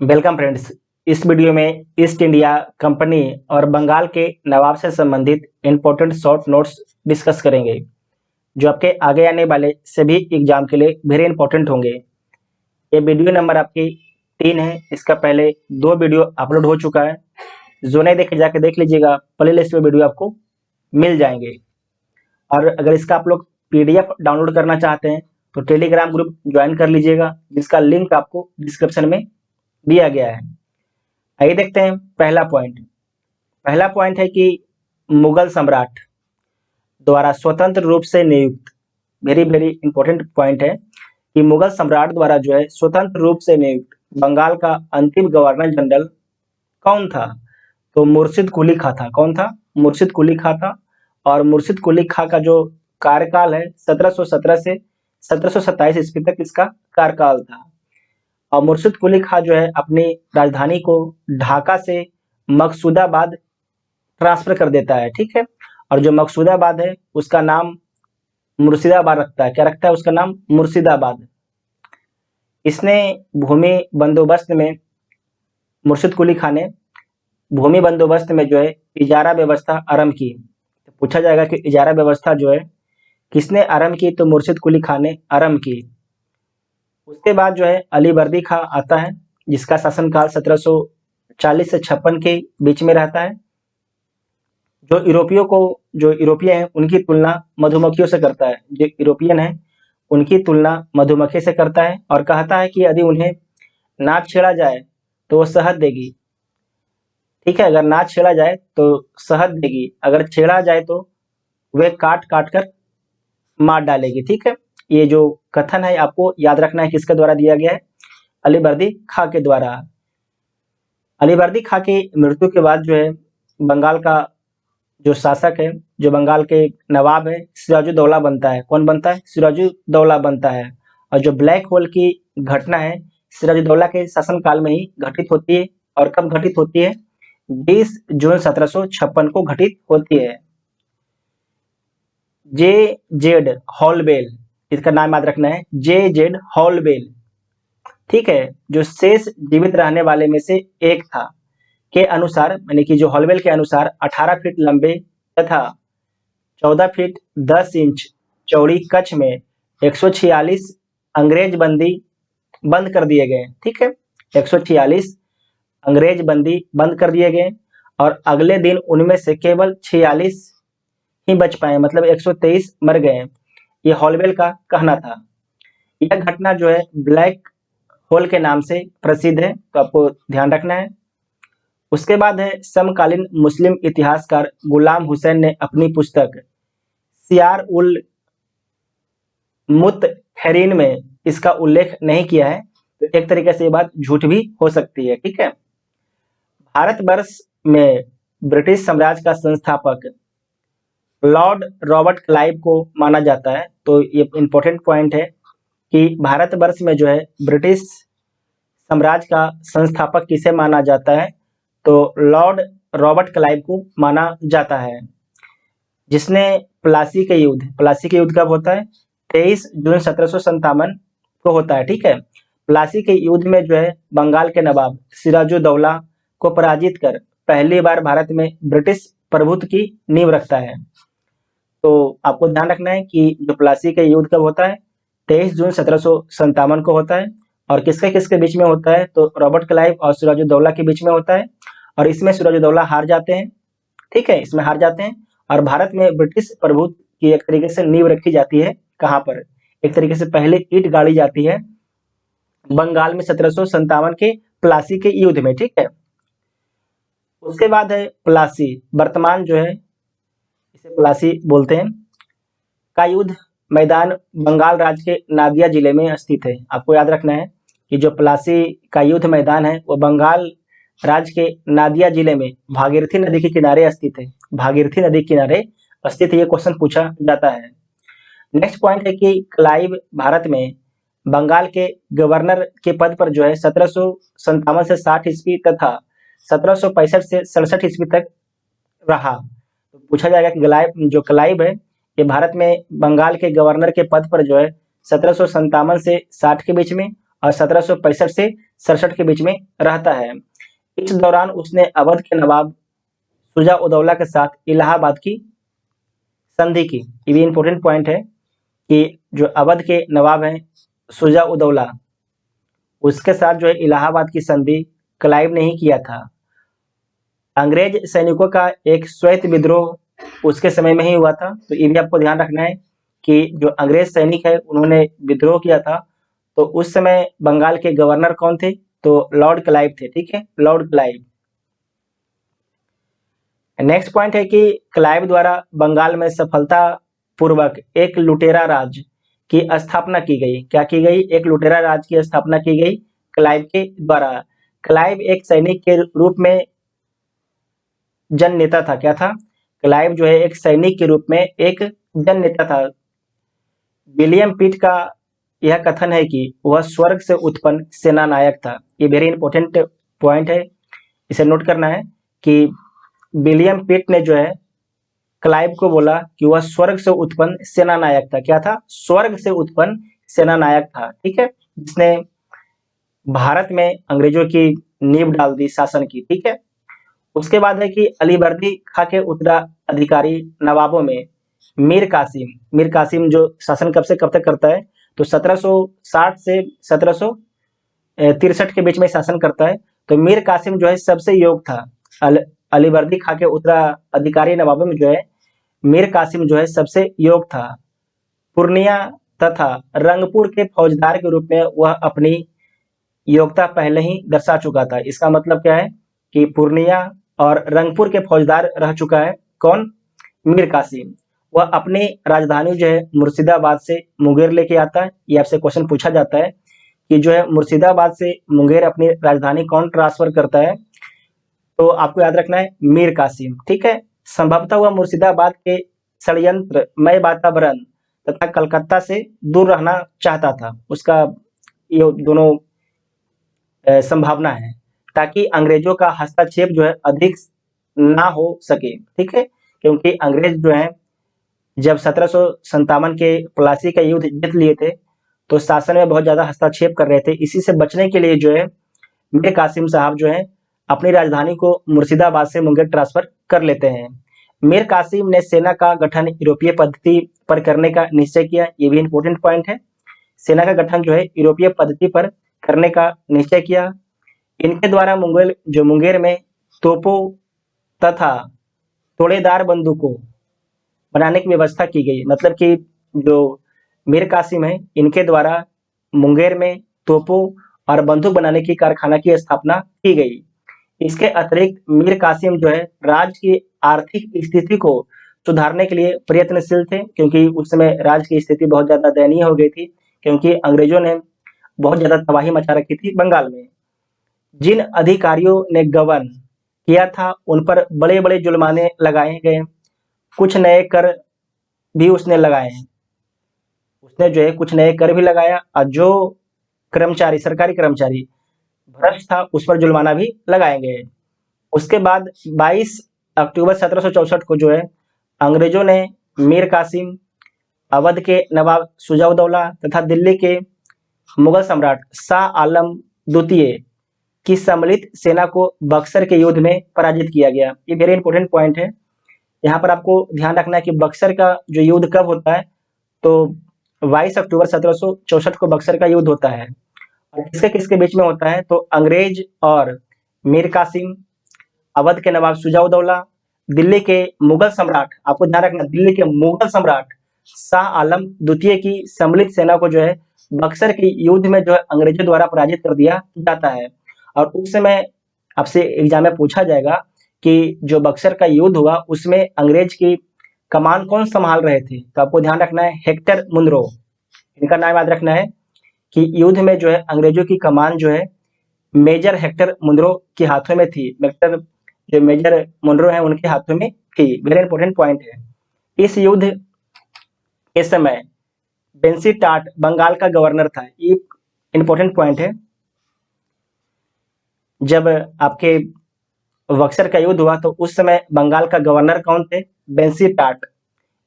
Welcome friends. इस video में east India company और बंगाल के नवाब से संबंधित इंपॉर्टेंट शॉर्ट नोट्स डिस्कस करेंगे जो आपके आगे आने वाले सभी एग्जाम के लिए वेरी इंपॉर्टेंट होंगे। ये वीडियो नंबर आपकी 3 है। इसका पहले 2 वीडियो अपलोड हो चुका है। जो नहीं देखे जाके देख लीजिएगा, प्ले लिस्ट में वीडियो आपको मिल जाएंगे। और अगर इसका आप लोग PDF डाउनलोड करना चाहते हैं तो टेलीग्राम ग्रुप ज्वाइन कर लीजिएगा, जिसका लिंक आपको डिस्क्रिप्शन में दिया गया है। आइए देखते हैं पहला पॉइंट है कि मुगल सम्राट द्वारा स्वतंत्र रूप से नियुक्त, वेरी वेरी इंपॉर्टेंट पॉइंट है कि मुगल सम्राट द्वारा जो है स्वतंत्र रूप से नियुक्त बंगाल का अंतिम गवर्नर जनरल कौन था? तो मुर्शिद कुली खां था। कौन था? मुर्शिद कुली खां था। और मुर्शिद कुली खां का जो कार्यकाल है 1717 से 1727 ईस्वी तक इसका कार्यकाल था। और मुर्शिद कुली खां जो है अपनी राजधानी को ढाका से मकसूदाबाद ट्रांसफर कर देता है, ठीक है। और जो मकसूदाबाद है उसका नाम मुर्शिदाबाद रखता है। क्या रखता है? उसका नाम मुर्शिदाबाद। इसने भूमि बंदोबस्त में, मुर्शिद कुली खां ने भूमि बंदोबस्त में जो है इजारा व्यवस्था आरंभ की। तो पूछा जाएगा कि इजारा व्यवस्था जो है किसने आरंभ की? तो मुर्शिद कुली खां ने आरंभ की। उसके बाद जो है अलीवर्दी खां आता है, जिसका शासनकाल 1740 से 56 के बीच में रहता है। जो यूरोपीय हैं उनकी तुलना मधुमक्खियों से करता है। जो यूरोपियन है उनकी तुलना मधुमक्खी से करता है और कहता है कि यदि उन्हें नाक छेड़ा जाए तो वो शहद देगी, ठीक है। अगर नाक छेड़ा जाए तो शहद देगी, अगर छेड़ा जाए तो वे काट काट कर मार डालेगी, ठीक है। ये जो कथन है आपको याद रखना है किसके द्वारा दिया गया है? अलीवर्दी खां के द्वारा। अलीवर्दी खां की मृत्यु के बाद जो है बंगाल का जो शासक है, जो बंगाल के नवाब है, सिराजुद्दौला बनता है। कौन बनता है? सिराजुद्दौला बनता है। और जो ब्लैक होल की घटना है सिराजुद्दौला के शासनकाल में ही घटित होती है। और कब घटित होती है? 20 जून 1756 को घटित होती है। J.Z. हॉलबेल, इसका नाम याद रखना है, J.Z. हॉलबेल, ठीक है, जो शेष जीवित रहने वाले में से एक था, के अनुसार, यानी कि जो हॉलबेल के अनुसार 18 फीट लंबे तथा 14 फीट 10 इंच चौड़ी कच्छ में 146 अंग्रेज बंदी बंद कर दिए गए, ठीक है। 146 अंग्रेज बंदी बंद कर दिए गए और अगले दिन उनमें से केवल 46 ही बच पाए, मतलब 123 मर गए। ये हॉलबेल का कहना था। यह घटना जो है ब्लैक होल के नाम से प्रसिद्ध है, तो आपको ध्यान रखना है। उसके बाद है समकालीन मुस्लिम इतिहासकार गुलाम हुसैन ने अपनी पुस्तक सियार उल मुतहरीन में इसका उल्लेख नहीं किया है, तो एक तरीके से ये बात झूठ भी हो सकती है, ठीक है। भारतवर्ष में ब्रिटिश साम्राज्य का संस्थापक लॉर्ड रॉबर्ट क्लाइव को माना जाता है। तो ये इंपॉर्टेंट पॉइंट है कि भारतवर्ष में जो है ब्रिटिश साम्राज्य का संस्थापक किसे माना जाता है? तो लॉर्ड रॉबर्ट क्लाइव को माना जाता है, जिसने प्लासी के युद्ध कब होता है? 23 जून 1757 को होता है, ठीक है। प्लासी के युद्ध में जो है बंगाल के नवाब सिराजुद्दौला को पराजित कर पहली बार भारत में ब्रिटिश प्रभुत्व की नींव रखता है। तो आपको ध्यान रखना है कि जो प्लासी का युद्ध कब होता है? 23 जून 1757 को होता है। और किसके किसके बीच में होता है? तो रॉबर्ट क्लाइव और सिराजुद्दौला के बीच में होता है। और इसमें सिराजुद्दौला हार जाते हैं, ठीक है, इसमें हार जाते हैं। और भारत में ब्रिटिश प्रभुत्व की एक तरीके से नींव रखी जाती है। कहाँ पर? एक तरीके से पहले ईंट गाड़ी जाती है बंगाल में 1757 के प्लासी के युद्ध में, ठीक है। उसके बाद है प्लासी, वर्तमान जो है इसे प्लासी बोलते हैं, का युद्ध मैदान बंगाल राज्य के नादिया जिले में स्थित है। आपको याद रखना है कि जो प्लासी का युद्ध मैदान है वो बंगाल राज्य के नादिया जिले में भागीरथी नदी के किनारे स्थित है। भागीरथी नदी के किनारे स्थित ये क्वेश्चन पूछा जाता है। नेक्स्ट पॉइंट है कि क्लाइव भारत में बंगाल के गवर्नर के पद पर जो है 1757 से 60 ईस्वी तथा 1765 से 67 ईस्वी तक रहा। तो पूछा जाएगा कि क्लाइव है ये भारत में बंगाल के गवर्नर के पद पर जो है 1757 से 60 के बीच में और 1765 से 67 के बीच में रहता है। इस दौरान उसने अवध के नवाब शुजा उदौला के साथ इलाहाबाद की संधि की। ये भी इंपॉर्टेंट पॉइंट है कि जो अवध के नवाब हैं शुजा उदौला, उसके साथ जो है इलाहाबाद की संधि क्लाइव ने ही किया था। अंग्रेज सैनिकों का एक श्वेत विद्रोह उसके समय में ही हुआ था, तो ये भी आपको ध्यान रखना है कि जो अंग्रेज सैनिक है उन्होंने विद्रोह किया था। तो उस समय बंगाल के गवर्नर कौन थे? तो लॉर्ड क्लाइव थे। ठीक है, लॉर्ड क्लाइव। नेक्स्ट पॉइंट है कि क्लाइव द्वारा बंगाल में सफलता पूर्वक एक लुटेरा राज की स्थापना की गई। क्या की गई? एक लुटेरा राज की स्थापना की गई क्लाइव के द्वारा। क्लाइव एक सैनिक के रूप में जन नेता था। क्या था? क्लाइव जो है एक सैनिक के रूप में एक जन नेता था। विलियम पिट का यह कथन है कि वह स्वर्ग से उत्पन्न सेना नायक था। ये वेरी इंपॉर्टेंट पॉइंट है, इसे नोट करना है कि विलियम पिट ने जो है क्लाइव को बोला कि वह स्वर्ग से उत्पन्न सेना नायक था। क्या था? स्वर्ग से उत्पन्न सेना नायक था। ठीक है, जिसने भारत में अंग्रेजों की नींव डाल दी शासन की। ठीक है, उसके बाद है कि अलीवर्दी खां के उत्तराधिकारी नवाबों में मीर कासिम जो शासन कब से कब तक करता है? तो 1760 से 1763 के बीच में शासन करता है। तो मीर कासिम जो है सबसे योग्य था। अलीवर्दी खां के उत्तराधिकारी नवाबों में जो है मीर कासिम जो है सबसे योग्य था। पूर्णिया तथा रंगपुर के फौजदार के रूप में वह अपनी योग्यता पहले ही दर्शा चुका था। इसका मतलब क्या है कि पूर्णिया और रंगपुर के फौजदार रह चुका है। कौन? मीर कासिम। वह अपनी राजधानी जो है मुर्शिदाबाद से मुंगेर लेके आता है। ये आपसे क्वेश्चन पूछा जाता है कि जो है मुर्शिदाबाद से मुंगेर अपनी राजधानी कौन ट्रांसफर करता है? तो आपको याद रखना है मीर कासिम। ठीक है, संभवतः वह मुर्शिदाबाद के षड्यंत्रमय वातावरण तथा कलकत्ता से दूर रहना चाहता था। उसका ये दोनों संभावना है, ताकि अंग्रेजों का हस्तक्षेप जो है अधिक ना हो सके। ठीक है, क्योंकि अंग्रेज जो है जब 1757 के प्लासी का युद्ध जीत लिए थे तो शासन में बहुत ज्यादा हस्तक्षेप कर रहे थे। इसी से बचने के लिए जो है मीर कासिम साहब जो है अपनी राजधानी को मुर्शिदाबाद से मुंगेर ट्रांसफर कर लेते हैं। मीर कासिम ने सेना का गठन यूरोपीय पद्धति पर करने का निश्चय किया। ये भी इंपॉर्टेंट पॉइंट है। सेना का गठन जो है यूरोपीय पद्धति पर करने का निश्चय किया। इनके द्वारा मुंगेर में तोपों तथा तोड़ेदार बंदूकों बनाने की व्यवस्था की गई। मतलब कि जो मीर कासिम है इनके द्वारा मुंगेर में तोपों और बंदूक बनाने की कारखाना की स्थापना की गई। इसके अतिरिक्त मीर कासिम जो है राज्य की आर्थिक स्थिति को सुधारने के लिए प्रयत्नशील थे, क्योंकि उस समय राज्य की स्थिति बहुत ज्यादा दयनीय हो गई थी, क्योंकि अंग्रेजों ने बहुत ज्यादा तबाही मचा रखी थी बंगाल में। जिन अधिकारियों ने गबन किया था उन पर बड़े बड़े जुर्माने लगाए गए। कुछ नए कर भी उसने लगाए हैं। उसने जो है कुछ नए कर भी लगाया और जो कर्मचारी सरकारी कर्मचारी भ्रष्ट था उस पर जुर्माना भी लगाए गए। उसके बाद 22 अक्टूबर 1764 को जो है अंग्रेजों ने मीर कासिम, अवध के नवाब शुजा-उद-दौला तथा दिल्ली के मुगल सम्राट शाह आलम द्वितीय की सम्मिलित सेना को बक्सर के युद्ध में पराजित किया गया। ये वेरी इंपॉर्टेंट पॉइंट है। यहाँ पर आपको ध्यान रखना है कि बक्सर का जो युद्ध कब होता है? तो 22 अक्टूबर 1764 को बक्सर का युद्ध होता है। और किसके किसके बीच में होता है? तो अंग्रेज और मीर कासिम, अवध के नवाब शुजा-उद-दौला, दिल्ली के मुगल सम्राट, आपको ध्यान रखना दिल्ली के मुगल सम्राट शाह आलम द्वितीय की सम्मिलित सेना को जो है बक्सर के युद्ध में जो है अंग्रेजों द्वारा पराजित कर दिया जाता है। और उस समय आपसे एग्जाम में पूछा जाएगा कि जो बक्सर का युद्ध हुआ उसमें अंग्रेज की कमान कौन संभाल रहे थे? तो आपको ध्यान रखना है हेक्टर मुनरो, इनका नाम याद रखना है कि युद्ध में जो है अंग्रेजों की कमान जो है मेजर हेक्टर मुनरो के हाथों में थी। जो मेजर मुनरो है उनके हाथों में थी। वेरी इंपॉर्टेंट पॉइंट है। इस युद्ध के समय बेंसी टाट बंगाल का गवर्नर था। ये इंपॉर्टेंट पॉइंट है। जब आपके बक्सर का युद्ध हुआ तो उस समय बंगाल का गवर्नर कौन थे? बेंसी टाट।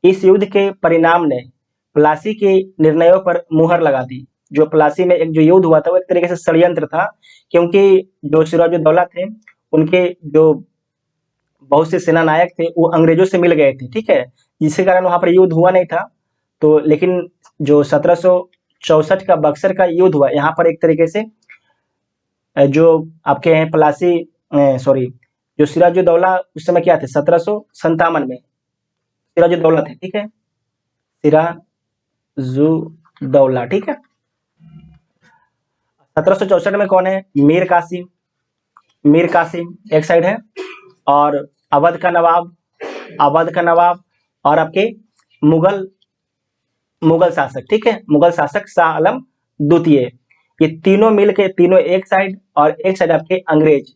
इस युद्ध के परिणाम ने प्लासी के निर्णयों पर मुहर लगा दी। जो प्लासी में एक जो युद्ध हुआ था वो एक तरीके से षड्यंत्र था, क्योंकि जो सिराजुद्दौला थे उनके जो बहुत से सेना नायक थे वो अंग्रेजों से मिल गए थे, ठीक है, जिसके कारण वहां पर युद्ध हुआ नहीं था। तो लेकिन जो 1764 का बक्सर का युद्ध हुआ, यहाँ पर एक तरीके से जो आपके हैं प्लासी, सॉरी, जो सिराजुद्दौला उस समय क्या थे, 1757 में सिराजुद्दौला थे, ठीक है, सिराजुद्दौला, ठीक है। 1764 में कौन है, मीर कासिम एक साइड है, और अवध का नवाब और आपके मुगल शासक, ठीक है, मुगल शासक शाह आलम द्वितीय, ये तीनों मिल के तीनों एक साइड, और एक साइड आपके अंग्रेज,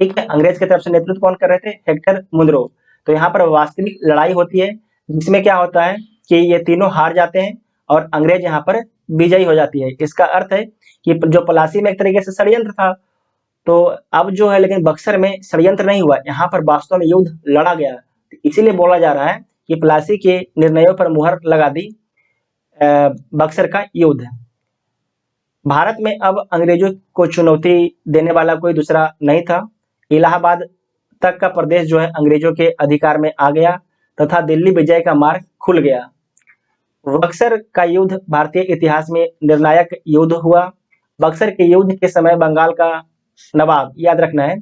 ठीक है। अंग्रेज की तरफ से नेतृत्व कौन कर रहे थे, हेक्टर मुनरो। तो यहाँ पर वास्तविक लड़ाई होती है, जिसमें क्या होता है कि ये तीनों हार जाते हैं और अंग्रेज यहाँ पर विजयी हो जाती है। इसका अर्थ है कि जो प्लासी में एक तरीके से षड्यंत्र था, तो अब जो है, लेकिन बक्सर में षड्यंत्र नहीं हुआ, यहाँ पर वास्तव में युद्ध लड़ा गया। इसीलिए बोला जा रहा है कि प्लासी के निर्णयों पर मुहर लगा दी बक्सर का युद्ध। भारत में अब अंग्रेजों को चुनौती देने वाला कोई दूसरा नहीं था। इलाहाबाद तक का प्रदेश जो है अंग्रेजों के अधिकार में आ गया तथा दिल्ली विजय का मार्ग खुल गया। बक्सर का युद्ध भारतीय इतिहास में निर्णायक युद्ध हुआ। बक्सर के युद्ध के समय बंगाल का नवाब, याद रखना है,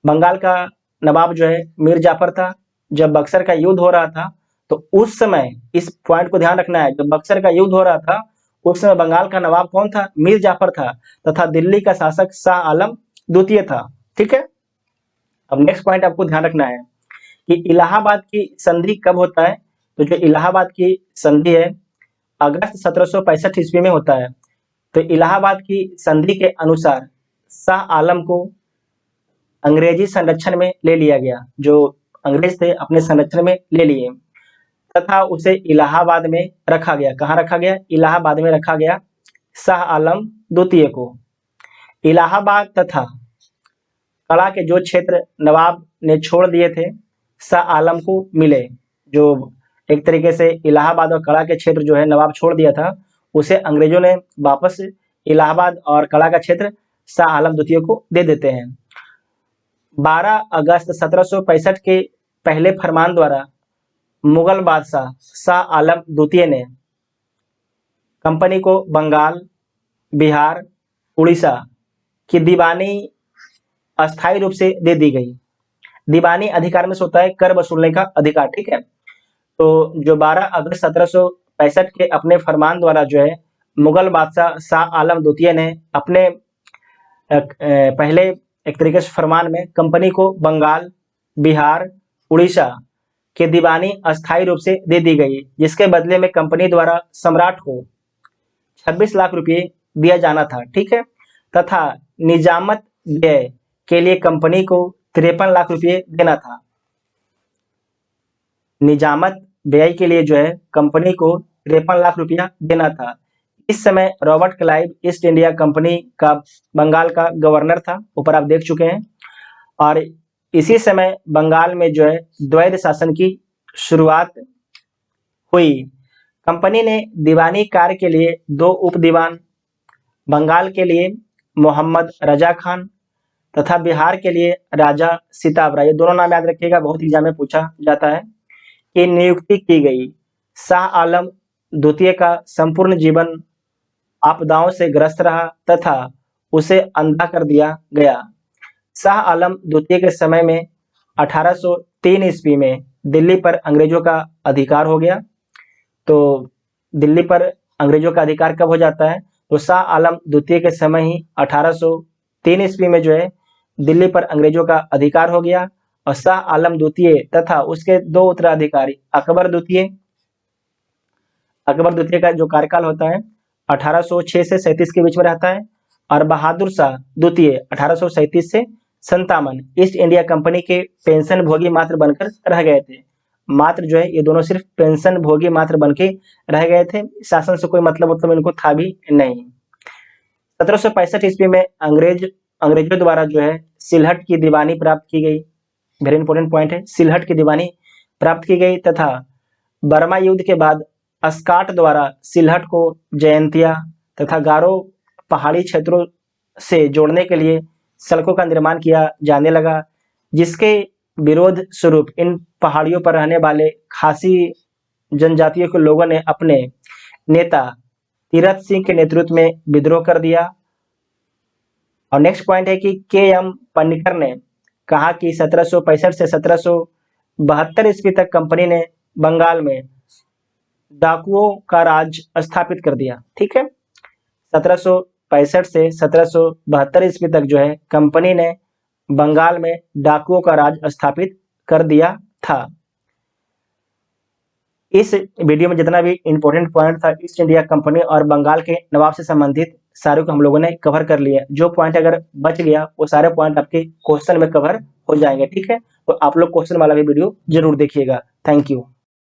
बंगाल का नवाब जो है मीर जाफर था। जब बक्सर का युद्ध हो रहा था तो उस समय, इस पॉइंट को ध्यान रखना है, जब बक्सर का युद्ध हो रहा था उस समय बंगाल का नवाब कौन था, मीर जाफर था, तथा दिल्ली का शासक शाह आलम द्वितीय था, ठीक है। अब नेक्स्ट पॉइंट आपको ध्यान रखना है कि इलाहाबाद की संधि कब होता है। तो जो इलाहाबाद की संधि है अगस्त 1765 ईस्वी में होता है। तो इलाहाबाद की संधि के अनुसार शाह आलम को अंग्रेजी संरक्षण में ले लिया गया, जो अंग्रेज थे अपने संरक्षण में ले लिए, तथा उसे इलाहाबाद में रखा गया। कहाँ रखा गया, इलाहाबाद में रखा गया शाह आलम द्वितीय को। इलाहाबाद तथा कला के जो क्षेत्र नवाब ने छोड़ दिए थे शाह आलम को मिले, जो एक तरीके से इलाहाबाद और कला के क्षेत्र जो है नवाब छोड़ दिया था उसे अंग्रेजों ने वापस इलाहाबाद और कला का क्षेत्र शाह आलम द्वितीय को दे देते हैं। 12 अगस्त 1765 के पहले फरमान द्वारा मुगल बादशाह शाह आलम द्वितीय ने कंपनी को बंगाल, बिहार, उड़ीसा की दीवानी अस्थायी रूप से दे दी गई। दीवानी अधिकार में से होता है कर वसूलने का अधिकार, ठीक है। तो जो 12 अगस्त 1765 के अपने फरमान द्वारा जो है मुगल बादशाह शाह आलम द्वितीय ने अपने पहले एक तरीके से फरमान में कंपनी को बंगाल, बिहार, उड़ीसा के दीवानी अस्थायी रूप से दे दी गई, जिसके बदले में कंपनी द्वारा सम्राट को 26 लाख रुपये दिया जाना था, ठीक है, तथा निजामत व्यय के लिए कंपनी को 53 लाख रुपये देना था। निजामत व्यय के लिए जो है कंपनी को 53 लाख रुपया देना था। इस समय Robert Clive east India company का बंगाल का गवर्नर था, ऊपर आप देख चुके हैं। और इसी समय बंगाल में जो है द्वैध शासन की शुरुआत हुई। कंपनी ने दीवानी कार्य के लिए 2 उप दीवान, बंगाल के लिए मोहम्मद रजा खान तथा बिहार के लिए राजा सिताबरा, ये दोनों नाम याद रखिएगा, बहुत एग्जाम में पूछा जाता है, की नियुक्ति की गई। शाह आलम द्वितीय का संपूर्ण जीवन आपदाओं से ग्रस्त रहा तथा उसे अंधा कर दिया गया। शाह आलम द्वितीय के समय में 1803 ईस्वी में दिल्ली पर अंग्रेजों का अधिकार हो गया। तो दिल्ली पर अंग्रेजों का अधिकार कब हो जाता है, तो शाह आलम द्वितीय के समय ही 1803 ईस्वी में जो है दिल्ली पर अंग्रेजों का अधिकार हो गया। और शाह आलम द्वितीय तथा उसके 2 उत्तराधिकारी अकबर द्वितीय का जो कार्यकाल होता है 1806 से 37 के बीच में रहता है, और बहादुर शाह द्वितीय 1837 से 57 ईस्ट इंडिया कंपनी के पेंशन भोगी मात्र बनकर रह गए थे। मात्र जो है ये दोनों सिर्फ पेंशन भोगी मात्र बनके रह गए थे, शासन से कोई मतलब इनको था भी नहीं। 1765 ईस्वी में अंग्रेजों द्वारा जो है सिलहट की दीवानी प्राप्त की गई। वेरी इंपॉर्टेंट पॉइंट है, सिलहट की दीवानी प्राप्त की गई तथा बर्मा युद्ध के बाद अस्काट द्वारा सिलहट को जयंतिया तथा गारो पहाड़ी क्षेत्रों से जोड़ने के लिए सड़कों का निर्माण किया जाने लगा, जिसके विरोध स्वरूप इन पहाड़ियों पर रहने वाले खासी जनजातियों के लोगों ने अपने नेता तीरथ सिंह के नेतृत्व में विद्रोह कर दिया। और नेक्स्ट पॉइंट है कि के.एम. पन्नीकर ने कहा कि 1765 से 1772 ईस्वी तक कंपनी ने बंगाल में डाकुओं का राज स्थापित कर दिया। ठीक है, 1765 से 1772 ईस्वी तक जो है कंपनी ने बंगाल में डाकुओं का राज स्थापित कर दिया था। इस वीडियो में जितना भी इंपॉर्टेंट पॉइंट था ईस्ट इंडिया कंपनी और बंगाल के नवाब से संबंधित सारे को हम लोगों ने कवर कर लिया। जो पॉइंट अगर बच गया वो सारे पॉइंट आपके क्वेश्चन में कवर हो जाएंगे। ठीक है, तो आप लोग क्वेश्चन वाला भी वीडियो जरूर देखिएगा। Thank you.